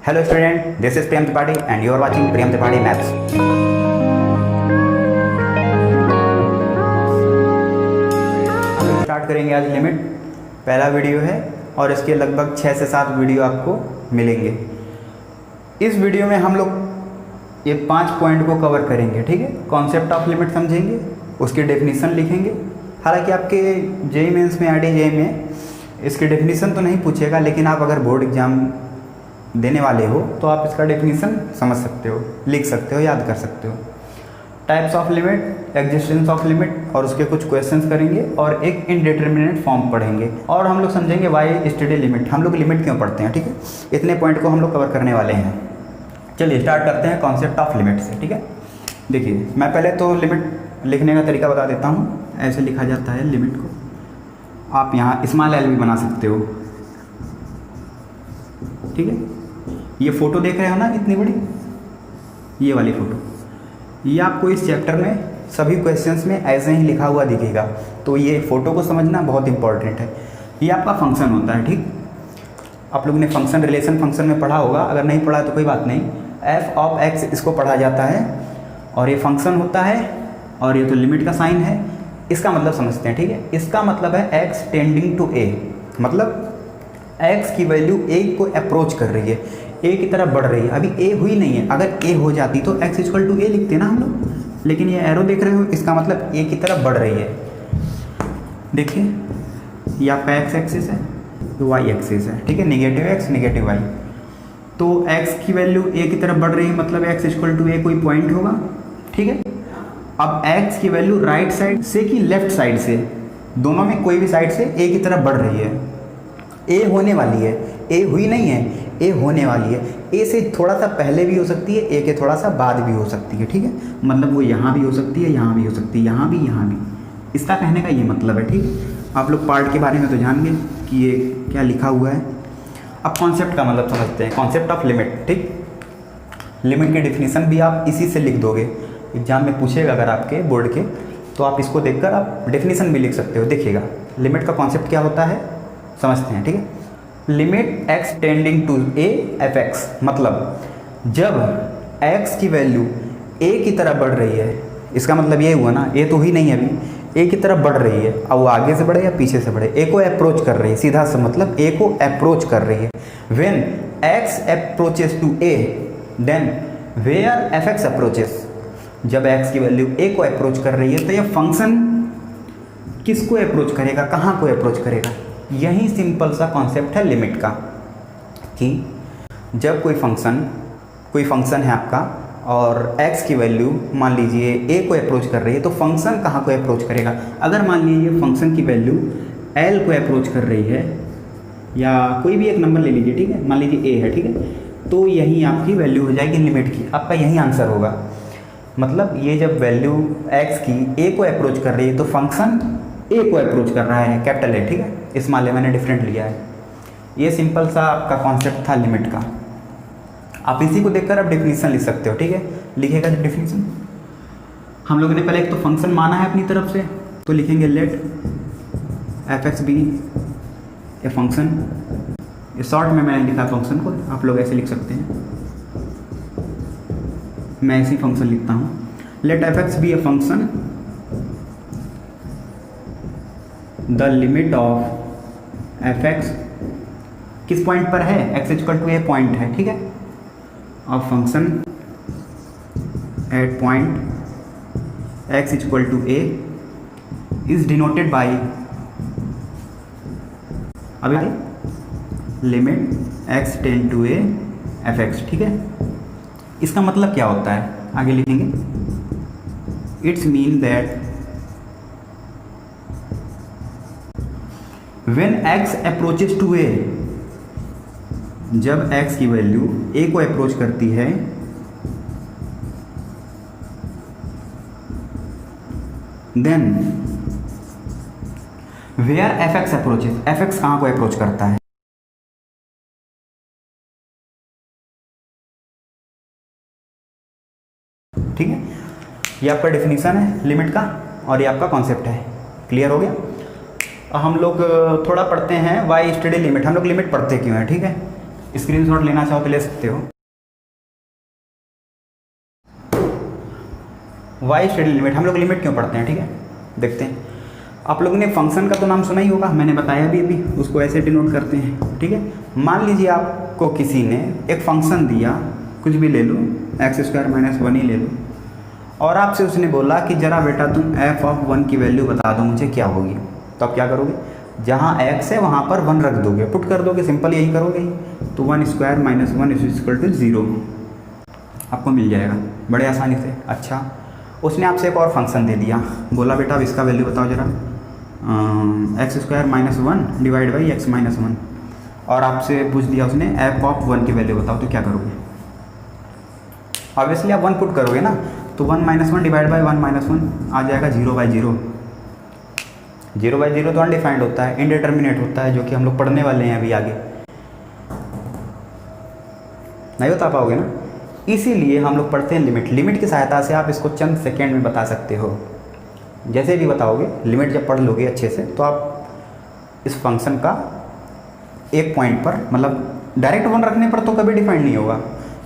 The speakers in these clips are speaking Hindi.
Hello student, this is Priyam Tripathi and you are watching Priyam Tripathi Maths. Start करेंगे आज लिमिट। पहला वीडियो है और इसके लगभग 6 से 7 वीडियो आपको मिलेंगे। इस वीडियो में हम लोग ये 5 पॉइंट को कवर करेंगे, ठीक है। कॉन्सेप्ट ऑफ लिमिट समझेंगे, उसकी डेफिनेशन लिखेंगे। हालांकि आपके जेईई मेंस में जेईई में इसकी डेफिनेशन तो नहीं पूछेगा, लेकिन आप अगर बोर्ड एग्जाम देने वाले हो तो आप इसका डेफिनेशन समझ सकते हो, लिख सकते हो, याद कर सकते हो। Types of limit, existence of limit और उसके कुछ क्वेश्चंस करेंगे और एक इनडिटरमिनेट फॉर्म पढ़ेंगे और हम लोग समझेंगे वाई स्टडी लिमिट, हम लोग लिमिट क्यों पढ़ते हैं, ठीक है। इतने पॉइंट को हम लोग कवर करने वाले हैं। चलिए स्टार्ट करते हैं कॉन्सेप्ट ऑफ लिमिट से, ठीक है। देखिए मैं पहले तो लिमिट लिखने का तरीका बता देता हूँ। ऐसे लिखा जाता है लिमिट को, आप यहाँ स्मॉल एल भी बना सकते हो, ठीक है। ये फ़ोटो देख रहे हो ना इतनी बड़ी, ये वाली फ़ोटो, ये आपको इस चैप्टर में सभी क्वेश्चंस में ऐसे ही लिखा हुआ दिखेगा। तो ये फ़ोटो को समझना बहुत इंपॉर्टेंट है। ये आपका फंक्शन होता है, ठीक। आप लोगों ने फंक्शन रिलेशन फंक्शन में पढ़ा होगा, अगर नहीं पढ़ा तो कोई बात नहीं। एफ ऑफ एक्स इसको पढ़ा जाता है और ये फंक्शन होता है और ये तो लिमिट का साइन है। इसका मतलब समझते हैं, ठीक है। इसका मतलब है एक्स टेंडिंग टू ए, मतलब एक्स की वैल्यू ए को अप्रोच कर रही है, ए की तरफ बढ़ रही है। अभी ए हुई नहीं है, अगर ए हो जाती तो एक्स इक्वल टू ए लिखते ना हम लोग, लेकिन ये एरो देख रहे हो, इसका मतलब ए की तरफ बढ़ रही है। देखिए ये आपका एक्स एक्सिस है, वाई एक्सिस है, ठीक है। नेगेटिव एक्स नेगेटिव वाई, तो एक्स की वैल्यू ए की तरफ बढ़ रही है, मतलब एक्स इक्वल टू ए कोई पॉइंट होगा, ठीक है। अब एक्स की वैल्यू राइट साइड से कि लेफ्ट साइड से, दोनों में कोई भी साइड से ए की तरफ बढ़ रही है। ए होने वाली है, ए हुई नहीं है, ए होने वाली है। ए से थोड़ा सा पहले भी हो सकती है, ए के थोड़ा सा बाद भी हो सकती है, ठीक है। मतलब वो यहाँ भी हो सकती है, यहाँ भी हो सकती है, यहाँ भी, यहाँ भी। इसका कहने का ये मतलब है, ठीक। आप लोग पार्ट के बारे में तो जान गए कि ये क्या लिखा हुआ है। अब कॉन्सेप्ट का मतलब समझते हैं, कॉन्सेप्ट ऑफ लिमिट, ठीक। लिमिट की डिफिनीसन भी आप इसी से लिख दोगे, एग्जाम में पूछेगा अगर आपके बोर्ड के, तो आप इसको देखकर आप डेफिनेशन भी लिख सकते हो। देखिएगा लिमिट का कॉन्सेप्ट क्या होता है, समझते हैं, ठीक है। Limit x tending to a f x, मतलब जब एक्स की वैल्यू ए की तरफ बढ़ रही है, इसका मतलब ये हुआ ना, ए तो ही नहीं है अभी, ए की तरफ बढ़ रही है। अब वो आगे से बढ़े या पीछे से बढ़े, ए को अप्रोच कर रही है, सीधा सा मतलब ए को अप्रोच कर रही है। When x approaches to a then where f x approaches, जब एक्स की वैल्यू ए को अप्रोच कर रही है तो यह फंक्शन किसको अप्रोच करेगा, कहाँ को अप्रोच करेगा। यही सिंपल सा कॉन्सेप्ट है लिमिट का, कि जब कोई फंक्शन है आपका और x की वैल्यू मान लीजिए a को अप्रोच कर रही है, तो फंक्शन कहाँ को अप्रोच करेगा। अगर मान लीजिए फंक्शन की वैल्यू l को अप्रोच कर रही है, या कोई भी एक नंबर ले लीजिए, ठीक है, मान लीजिए a है, ठीक है, तो यही आपकी वैल्यू हो जाएगी लिमिट की, आपका यही आंसर होगा। मतलब ये जब वैल्यू x की a को अप्रोच कर रही है तो फंक्शन a को अप्रोच कर रहा है, कैपिटल A, ठीक है। इस माले मैंने डिफरेंट लिया है। ये सिंपल सा आपका कॉन्सेप्ट था लिमिट का। आप इसी को देखकर आप डेफिनेशन लिख सकते हो, ठीक है। लिखेगा जो डेफिनेशन, हम लोगों ने पहले एक तो फंक्शन माना है अपनी तरफ से, तो लिखेंगे let f x be a function. ये शॉर्ट में मैंने लिखा फंक्शन को, आप लोग ऐसे लिख सकते हैं, मैं ऐसे फंक्शन लिखता हूँ। Let f x be a function the limit of f x, किस पॉइंट पर है, x equal to a point है, ठीक है, of function at point x equal to a is denoted by, अभी limit x tend to a f x, ठीक है। इसका मतलब क्या होता है, आगे लिखेंगे। It's mean that when x approaches to a, जब x की वैल्यू a को अप्रोच करती है, then where F x approaches, F x कहाँ को अप्रोच करता है, ठीक है। ये आपका डेफिनेशन है लिमिट का और ये आपका कॉन्सेप्ट है। क्लियर हो गया। हम लोग थोड़ा पढ़ते हैं वाई स्टडी लिमिट, हम लोग लिमिट पढ़ते क्यों हैं, ठीक है। स्क्रीनशॉट लेना चाहो तो ले सकते हो। वाई स्टेडी लिमिट, हम लोग लिमिट क्यों पढ़ते हैं, ठीक है देखते हैं। आप लोगों ने फंक्शन का तो नाम सुना ही होगा, मैंने बताया भी अभी, उसको ऐसे डिनोट करते हैं, ठीक है। मान लीजिए आपको किसी ने एक फंक्शन दिया, कुछ भी ले लो, x² - 1 ही ले लो, और आपसे उसने बोला कि जरा बेटा तुम f(1) की वैल्यू बता दो मुझे क्या होगी। तो आप क्या करोगे, जहाँ x है वहाँ पर 1 रख दोगे, पुट कर दोगे, सिंपल यही करोगे ही। तो 1² - 1 = 0 आपको मिल जाएगा बड़े आसानी से। अच्छा, उसने आपसे एक और फंक्शन दे दिया, बोला बेटा अब इसका वैल्यू बताओ जरा, x² - 1 / x - 1, और आपसे पूछ दिया उसने f(1) की वैल्यू बताओ, तो क्या करोगे। ऑब्वियसली आप 1 पुट करोगे ना, तो 1 - 1 / 1 - 1 आ जाएगा 0/0। 0/0 तो अनडिफाइंड होता है, इनडिटर्मिनेट होता है, जो कि हम लोग पढ़ने वाले हैं अभी आगे, नहीं बता पाओगे ना। इसीलिए हम लोग पढ़ते हैं लिमिट। लिमिट की सहायता से आप इसको चंद सेकेंड में बता सकते हो, जैसे भी बताओगे। लिमिट जब पढ़ लोगे अच्छे से तो आप इस फंक्शन का एक पॉइंट पर, मतलब डायरेक्ट 1 रखने पर तो कभी डिफाइंड नहीं होगा,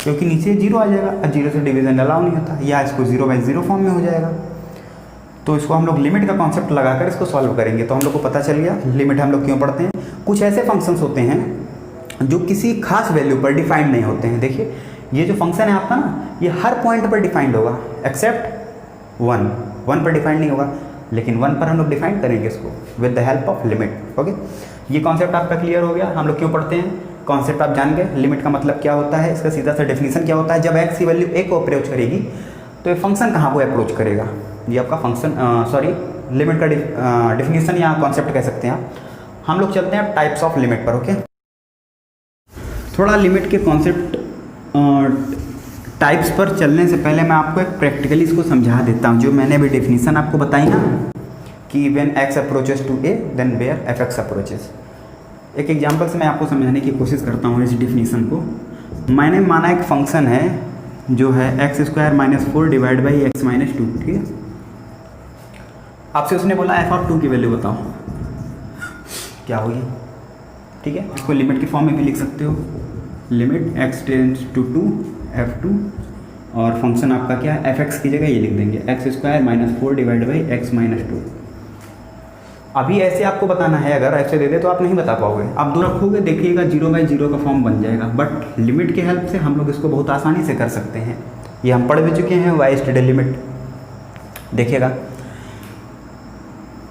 क्योंकि नीचे 0 आ जाएगा और 0 से डिवीजन अलाउ नहीं होता, या इसको 0/0 फॉर्म में हो जाएगा। तो इसको हम लोग लिमिट का कॉन्सेप्ट लगाकर इसको सॉल्व करेंगे। तो हम लोग को पता चल गया लिमिट हम लोग क्यों पढ़ते हैं। कुछ ऐसे फंक्शंस होते हैं जो किसी खास वैल्यू पर डिफाइंड नहीं होते हैं। देखिए ये जो फंक्शन है आपका ना, ये हर पॉइंट पर डिफाइंड होगा एक्सेप्ट 1 पर डिफाइंड नहीं होगा, लेकिन 1 पर हम लोग डिफाइंड करेंगे इसको with the help of limit. Okay, ये कॉन्सेप्ट आपका क्लियर हो गया। हम लोग क्यों पढ़ते हैं, कॉन्सेप्ट आप जान गए। लिमिट का मतलब क्या होता है, इसका सीधा सा डेफिनेशन क्या होता है। जब x की वैल्यू a को अप्रोच करेगी तो ये फंक्शन कहाँ को अप्रोच करेगा, ये आपका फंक्शन लिमिट का डेफिनेशन या कॉन्सेप्ट कह सकते हैं आप। हम लोग चलते हैं टाइप्स ऑफ लिमिट पर। ओके, थोड़ा लिमिट के कॉन्सेप्ट टाइप्स पर चलने से पहले मैं आपको एक प्रैक्टिकली इसको समझा देता हूँ। जो मैंने अभी डेफिनेशन आपको बताई ना कि when x approaches to a then where f(x) approaches. एक एग्जांपल से मैं आपको समझाने की कोशिश करता हूँ इस डेफिनेशन को। मैंने माना एक फंक्शन है जो है x² - 4 / x - 2, ठीक है। आपसे उसने बोला f(2) की वैल्यू बताओ क्या होगी, ठीक है। इसको लिमिट के फॉर्म में भी लिख सकते हो, limit x tends to 2 f(2), और फंक्शन आपका क्या है f(x) की जगह ये लिख देंगे x² - 4 / x - 2। अभी ऐसे आपको बताना है, अगर ऐसे दे दे तो आप नहीं बता पाओगे। आप 2 रखोगे, देखिएगा 0/0 का फॉर्म बन जाएगा, बट लिमिट के हेल्प से हम लोग इसको बहुत आसानी से कर सकते हैं। ये हम पढ़ भी चुके हैं, वाई स्टेडी लिमिट। देखिएगा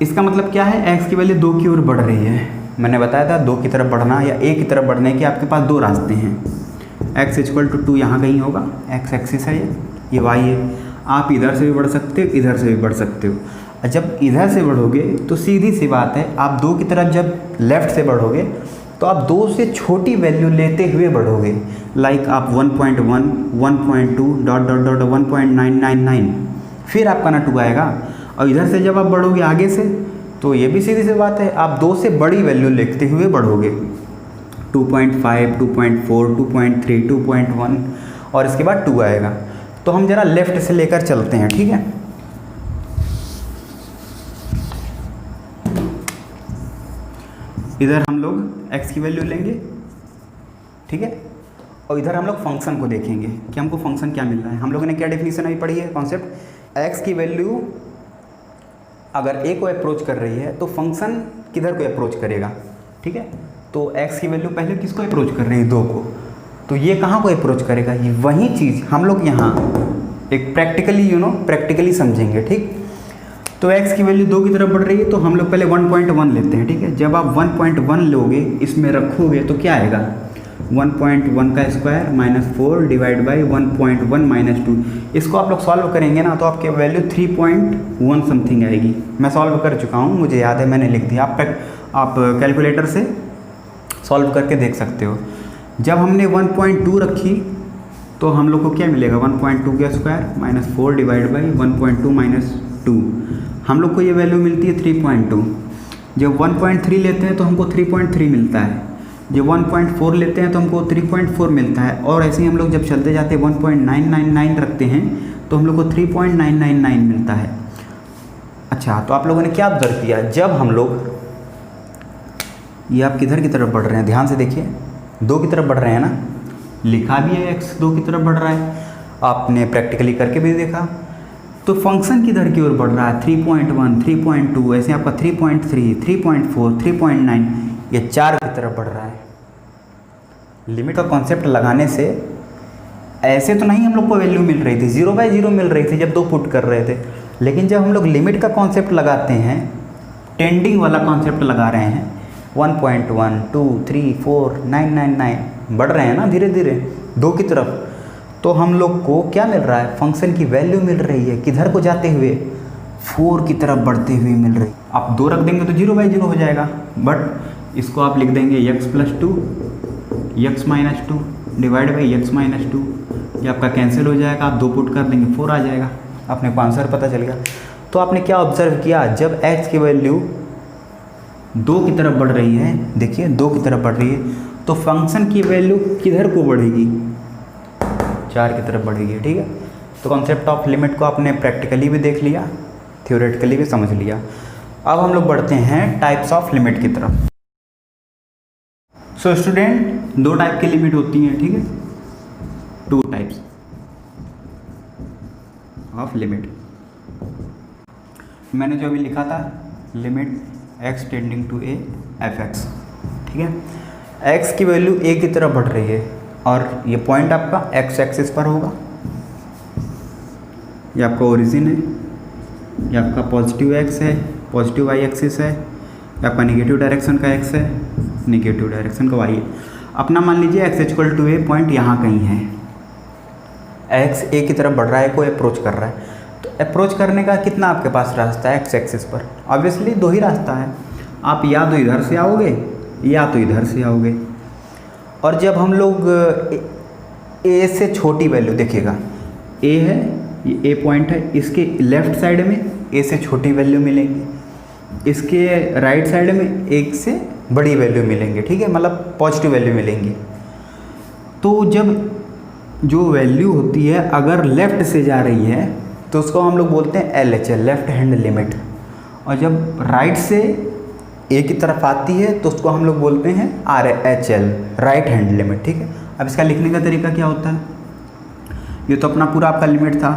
इसका मतलब क्या है, x की वैल्यू 2 की ओर बढ़ रही है। मैंने बताया था 2 की तरफ बढ़ना या a की तरफ बढ़ने के आपके पास 2 रास्ते हैं। x = 2 यहाँ कहीं होगा, x एक्सिस है, ये y है। आप इधर से भी बढ़ सकते हो, इधर से भी बढ़ सकते हो। जब इधर से बढ़ोगे तो सीधी सी बात है, आप 2 की तरफ जब लेफ़्ट से बढ़ोगे तो आप 2 से छोटी वैल्यू लेते हुए बढ़ोगे। लाइक आप 1.1, 1.2 ... 1.999, फिर आपका ना 2 आएगा। और इधर से जब आप बढ़ोगे आगे से, तो ये भी सीधी सी बात है, आप 2 से बड़ी वैल्यू लेते हुए बढ़ोगे। 2.5, 2.4, 2.3, 2.1, और इसके बाद 2 आएगा। तो हम जरा लेफ़्ट से लेकर चलते हैं, ठीक है। इधर हम लोग x की वैल्यू लेंगे, ठीक है, और इधर हम लोग फंक्शन को देखेंगे कि हमको फंक्शन क्या मिल रहा है। हम लोगों ने क्या डेफिनेशन अभी पढ़ी है, कॉन्सेप्ट। x की वैल्यू अगर a को अप्रोच कर रही है तो फंक्शन किधर को अप्रोच करेगा, ठीक है। तो x की वैल्यू पहले किसको अप्रोच कर रही है, 2 को, तो ये कहाँ को अप्रोच करेगा, ये वही चीज़ हम लोग यहाँ एक प्रैक्टिकली प्रैक्टिकली समझेंगे, ठीक। तो x की वैल्यू 2 की तरफ बढ़ रही है, तो हम लोग पहले 1.1 लेते हैं, ठीक है। जब आप 1.1 लोगे, इसमें रखोगे तो क्या आएगा, 1.1 का स्क्वायर -4 / 1.1 - 2। इसको आप लोग सॉल्व करेंगे ना तो आपके वैल्यू 3.1 समथिंग आएगी। मैं सॉल्व कर चुका हूँ, मुझे याद है, मैंने लिख दिया। आप कैलकुलेटर से सॉल्व करके देख सकते हो। जब हमने 1.2 रखी तो हम लोग को क्या मिलेगा, 1.2 का स्क्वायर -4 / 1.2 - 2। हम लोग को ये वैल्यू मिलती है 3.2। जब 1.3 लेते हैं तो हमको 3.3 मिलता है। जब 1.4 लेते हैं तो हमको 3.4 मिलता है। और ऐसे ही हम लोग जब चलते जाते 1.999 रखते हैं तो हम लोग को 3.999 मिलता है। अच्छा, तो आप लोगों ने क्या ऑब्जर्व किया, जब हम लोग, ये आप किधर की तरफ बढ़ रहे हैं, ध्यान से देखिए, दो की तरफ बढ़ रहे हैं ना, लिखा भी है x दो की तरफ बढ़ रहा है, आपने प्रैक्टिकली करके भी देखा। तो फंक्शन किधर की ओर बढ़ रहा है, 3.1, 3.2, ऐसे आपका 3.3, 3.4, 3.9, ये 4 की तरफ बढ़ रहा है। लिमिट का कॉन्सेप्ट लगाने से ऐसे तो नहीं हम लोग को वैल्यू मिल रही थी, 0/0 मिल रही थी जब दो पुट कर रहे थे, लेकिन जब हम लोग लिमिट का कॉन्सेप्ट लगाते हैं, टेंडिंग वाला कॉन्सेप्ट लगा रहे हैं, 1.1, 2, 3, 4, 999 बढ़ रहे हैं ना धीरे धीरे दो की तरफ, तो हम लोग को क्या मिल रहा है, फंक्शन की वैल्यू मिल रही है किधर को जाते हुए, 4 की तरफ बढ़ते हुए मिल रही। आप 2 रख देंगे तो 0/0 हो जाएगा, बट इसको आप लिख देंगे x+2, x-2 divide by x-2, ये आपका कैंसिल हो जाएगा, आप 2 पुट कर देंगे 4 आ जाएगा, अपने को आंसर पता चल गया। तो आपने क्या ऑब्जर्व किया, जब x की वैल्यू 2 की तरफ बढ़ रही है, देखिए 2 की तरफ बढ़ रही है, तो फंक्शन की वैल्यू किधर को बढ़ेगी, 4 की तरफ बढ़ेगी। ठीक है, तो कॉन्सेप्ट ऑफ लिमिट को आपने प्रैक्टिकली भी देख लिया, थ्योरेटिकली भी समझ लिया। अब हम लोग बढ़ते हैं टाइप्स ऑफ लिमिट की तरफ। सो स्टूडेंट, 2 टाइप की लिमिट होती हैं, ठीक है, 2 टाइप्स ऑफ लिमिट। मैंने जो अभी लिखा था, limit x tending to a f(x), ठीक है, x की वैल्यू a की तरफ बढ़ रही है और ये पॉइंट आपका x एक्सिस पर होगा, ये आपका ओरिजिन है, ये आपका पॉजिटिव x है, पॉजिटिव y एक्सिस है, ये आपका निगेटिव डायरेक्शन का x है, निगेटिव डायरेक्शन का y है। अपना मान लीजिए x equal to a point यहाँ कहीं है, x a की तरफ बढ़ रहा है, कोई अप्रोच कर रहा है, तो अप्रोच करने का कितना आपके पास रास्ता है, x एक्सिस पर, ऑब्वियसली 2 ही रास्ता है, आप या तो इधर से आओगे या तो इधर से आओगे। और जब हम लोग a से छोटी वैल्यू, देखिएगा a है, ये a पॉइंट है, इसके लेफ्ट साइड में a से छोटी वैल्यू मिलेंगी, इसके राइट साइड में 1 से बड़ी वैल्यू मिलेंगे, ठीक है, मतलब पॉजिटिव वैल्यू मिलेंगी। तो जब जो वैल्यू होती है अगर लेफ़्ट से जा रही है तो उसको हम लोग बोलते हैं LHL, लेफ्ट हैंड लिमिट, और जब राइट से ए की तरफ आती है तो उसको हम लोग बोलते हैं RHL, राइट हैंड लिमिट। ठीक है, अब इसका लिखने का तरीका क्या होता है, ये तो अपना पूरा आपका लिमिट था,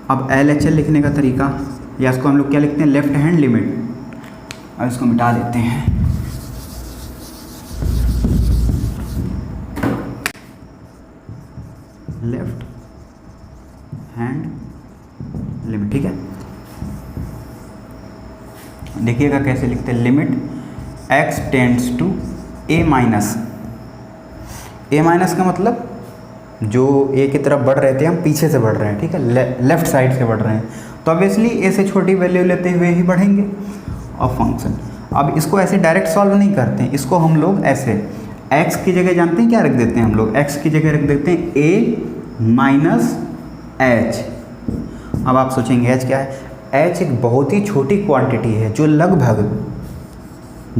अब LHL लिखने का तरीका, या इसको हम लोग क्या लिखते हैं, लेफ्ट हैंड लिमिट। अब इसको मिटा देते हैं, लेफ्ट हैंड लिमिट। ठीक है, देखिएगा कैसे लिखते हैं, limit x tends to a minus, a minus का मतलब जो a की तरफ बढ़ रहे थे हम पीछे से बढ़ रहे हैं, ठीक है, लेफ्ट साइड से बढ़ रहे हैं, तो ऑब्वियसली a से छोटी वैल्यू लेते हुए ही बढ़ेंगे। और फंक्शन, अब इसको ऐसे डायरेक्ट सॉल्व नहीं करते हैं, इसको हम लोग ऐसे x की जगह जानते हैं क्या रख देते हैं, हम लोग x की जगह रख देते हैं a माइनस h। अब आप सोचेंगे h क्या है, h एक बहुत ही छोटी क्वांटिटी है जो लगभग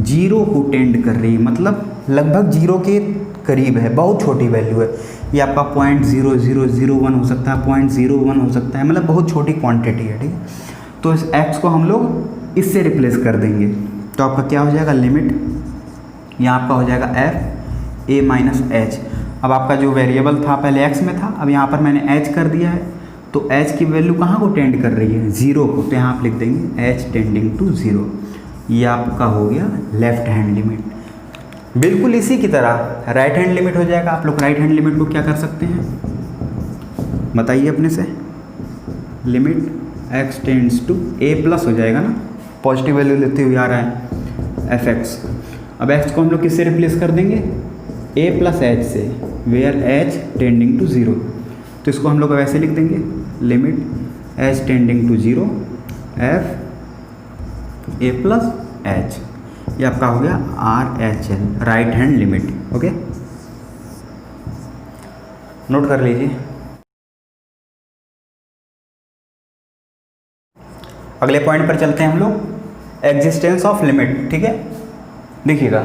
0 को टेंड कर रही है, मतलब लगभग 0 के करीब है, बहुत छोटी वैल्यू है, ये आपका 0.0001 हो सकता है, 0.01 हो सकता है, मतलब बहुत छोटी क्वांटिटी है। ठीक है, तो इस x को हम लोग इससे रिप्लेस कर देंगे, तो आपका क्या हो जाएगा, लिमिट यहाँ आपका हो जाएगा f a माइनस h। अब आपका जो वेरिएबल था पहले x में था, अब यहाँ पर मैंने h कर दिया है, तो h की वैल्यू कहाँ को टेंड कर रही है, 0 को, तो यहाँ आप लिख देंगे h टेंडिंग टू 0। ये आपका हो गया लेफ्ट हैंड लिमिट। बिल्कुल इसी की तरह राइट हैंड लिमिट हो जाएगा। आप लोग राइट हैंड लिमिट को क्या कर सकते हैं, बताइए अपने से, limit x tends to a plus हो जाएगा ना, पॉजिटिव वैल्यू लेते हुए आ रहा है f(x). अब x को हम लोग किससे रिप्लेस कर देंगे, a प्लस h से, वेयर h टेंडिंग टू 0, तो इसको हम लोग वैसे लिख देंगे, limit h tending to 0 f a plus h। ये आपका हो गया RHL, right hand limit. Okay, note कर लीजिए। अगले पॉइंट पर चलते हैं हम लोग, एग्जिस्टेंस ऑफ लिमिट। ठीक है, देखिएगा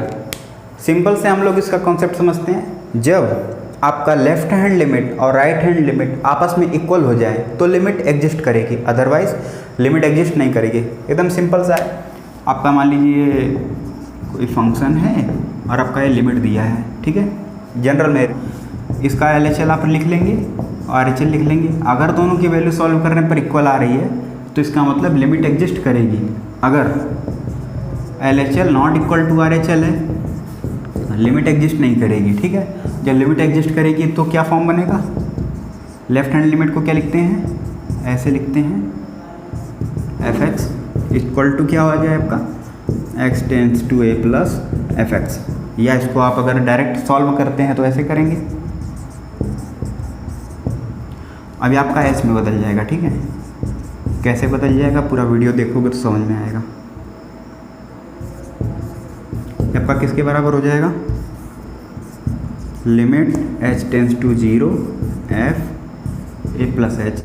सिंपल से हम लोग इसका कॉन्सेप्ट समझते हैं, जब आपका लेफ्ट हैंड लिमिट और राइट हैंड लिमिट आपस में इक्वल हो जाए तो लिमिट एग्जिस्ट करेगी, अदरवाइज लिमिट एग्जिस्ट नहीं करेगी। एकदम सिंपल सा है। आपका मान लीजिए कोई फंक्शन है और आपका ये लिमिट दिया है, ठीक है, जनरल में इसका LHL आप लिख लेंगे और RHL लिख लेंगे। अगर दोनों की वैल्यू सॉल्व करने पर इक्वल आ रही है तो इसका मतलब लिमिट एग्जिस्ट करेगी। अगर LHL not equal to RHL है, लिमिट एग्जिस्ट नहीं करेगी, ठीक है। जब लिमिट एग्जिस्ट करेगी तो क्या फॉर्म बनेगा, लेफ्ट हैंड लिमिट को क्या लिखते हैं, ऐसे लिखते हैं fx इक्वल टू क्या हो जाए आपका x tends to a plus fx, या इसको आप अगर डायरेक्ट सॉल्व करते हैं तो ऐसे करेंगे। अभी आपका s में बदल जाएगा, ठीक है। कैसे बदल जाएगा पूरा वीडियो देखोगे तो समझ में आएगा। आपका किसके बराबर हो जाएगा, limit h tends to 0 f a plus h